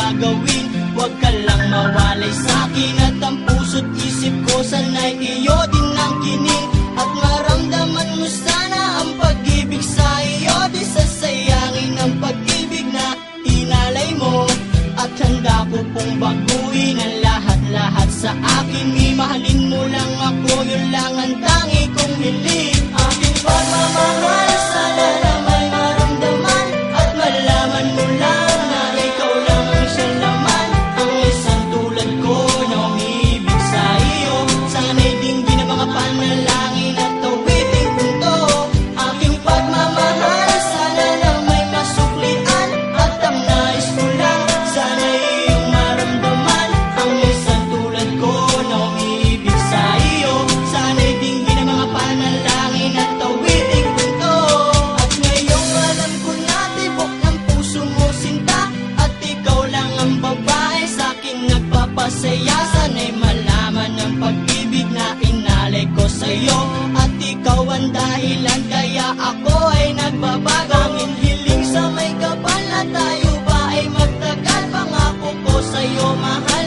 gagawin. Huwag ka lang mawalay sa'kin at ang puso't isip ko sana'y iyo din ang kining. At maramdaman mo sana ang pag-ibig sa iyo, di sasayangin ang pag-ibig na inalay mo. At handa ko pong baguhin ang lahat-lahat sa akin. Mahalin mo lang ako, yun lang ang tangi kong hiling. Aking pagmamahal, sana na may maramdaman at malaman mo lang na ikaw lang ang siyang laman. Ang isang tulad ko na umiibig sa iyo, sana'y dinggin ang mga panalangin at awiting punto. Aking pagmamahal, sana na may masuklian at ang nais ko lang, sana'y iyong maramdaman. Ang isang tulad ko na umiibig sa iyo, sana'y dinggin ang mga panalangin at awiting punto. At ngayong alam ko na tibok ng puso mo sinta, at ikaw lang ang babae sa'king nagpapasaya. Sana'y malaman ang pag-ibig na inalay ko sa'yo, at ikaw ang dahilan kaya ako ay nagbabago. Ang hiling sa may kapal na tayo ba ay magtagal. Pangako ko sa'yo mahal